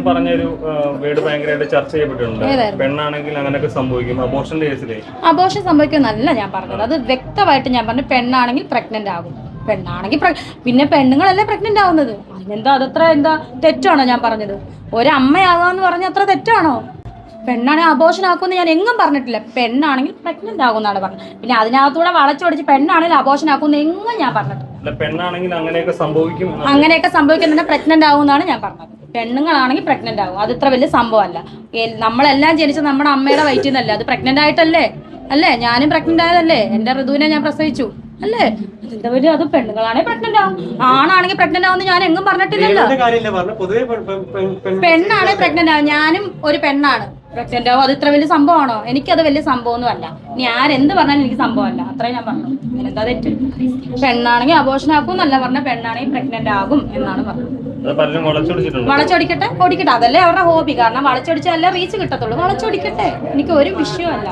പറഞ്ഞൊരു വീട് ഭയങ്കരമായിട്ട് ചർച്ച ചെയ്യപ്പെട്ടിട്ടുണ്ട്. പെണ്ണാണെങ്കിൽ അങ്ങനെയൊക്കെ സംഭവിക്കും അബോർഷന്റെ കേസിലെ. അബോർഷൻ സംഭവിക്കുമെന്നല്ല ഞാൻ പറഞ്ഞത്. അത് വ്യക്തമായിട്ട് ഞാൻ പറഞ്ഞു, പെണ്ണാണെങ്കിൽ പ്രഗ്നന്റ് ആകും. പെണ്ണാണെങ്കിൽ പിന്നെ പെണ്ണുങ്ങളല്ലേ പ്രഗ്നന്റ് ആവുന്നത്. അതിനെന്താ അതത്ര എന്താ തെറ്റാണോ ഞാൻ പറഞ്ഞത്? ഒരമ്മയാകാന്ന് പറഞ്ഞ അത്ര തെറ്റാണോ? പെണ്ണാണെങ്കിൽ അബോർഷൻ ആക്കുമെന്ന് ഞാൻ എങ്ങും പറഞ്ഞിട്ടില്ല. പെണ്ണാണെങ്കിൽ പ്രഗ്നന്റ് ആകുമെന്നാണ് പറഞ്ഞത്. പിന്നെ അതിനകത്തൂടെ വളച്ചൊടിച്ച് പെണ്ണാണെങ്കിൽ അബോർഷൻ ആക്കുമെന്ന് എങ്ങും ഞാൻ പറഞ്ഞിട്ടില്ല. പെണ്ണാണെങ്കിൽ അങ്ങനെയൊക്കെ സംഭവിക്കും, അങ്ങനെയൊക്കെ സംഭവിക്കുന്നുണ്ട് പ്രഗ്നന്റ് ആകുമെന്നാണ് ഞാൻ പറഞ്ഞത്. പെണ്ണുങ്ങളാണെങ്കിൽ പ്രഗ്നന്റ് ആകും, അത് ഇത്ര വലിയ സംഭവമല്ല. നമ്മളെല്ലാം ജനിച്ചത് നമ്മുടെ അമ്മയുടെ വയറ്റിൽ നിന്നല്ലേ, അത് പ്രഗ്നന്റ് ആയിട്ടല്ലേ അല്ലേ? ഞാനും പ്രഗ്നന്റ് ആയതല്ലേ, എന്റെ ഋതുവിനെ ഞാൻ പ്രസവിച്ചു അല്ലേ? അതിന്റെ വലിയ അത് പെണ്ണുങ്ങളാണെങ്കിൽ പ്രഗ്നന്റ് ആവും, ആണാണെങ്കിൽ പ്രഗ്നന്റ് ആവുമെന്ന് ഞാൻ എങ്ങും പറഞ്ഞിട്ടില്ലല്ലോ. പെണ്ണാണെങ്കിൽ പ്രഗ്നന്റ് ആവും, ഞാനും ഒരു പെണ്ണാണ്, പ്രഗ്നന്റ് ആവും. അത് ഇത്ര വലിയ സംഭവമാണോ? എനിക്കത് വലിയ സംഭവമൊന്നും അല്ല. ഇനി ആരെന്ത് പറഞ്ഞാലും എനിക്ക് സംഭവമല്ല, അത്രയും ഞാൻ പറഞ്ഞു. എന്താ തെറ്റ്? പെണ്ണാണെങ്കിൽ അബോർഷൻ ആക്കും എന്നല്ല പറഞ്ഞ, പെണ്ണാണെങ്കിൽ പ്രഗ്നന്റ് ആകും എന്നാണ് പറഞ്ഞത്. വളച്ചൊടിക്കട്ടെ, ഓടിക്കട്ടെ, അതല്ലേ അവരുടെ ഹോബി. കാരണം വളച്ചൊടിച്ചാലേ റീച്ച് കിട്ടത്തുള്ളൂ. വളച്ചൊടിക്കട്ടെ, എനിക്ക് ഒരു വിഷയമല്ല.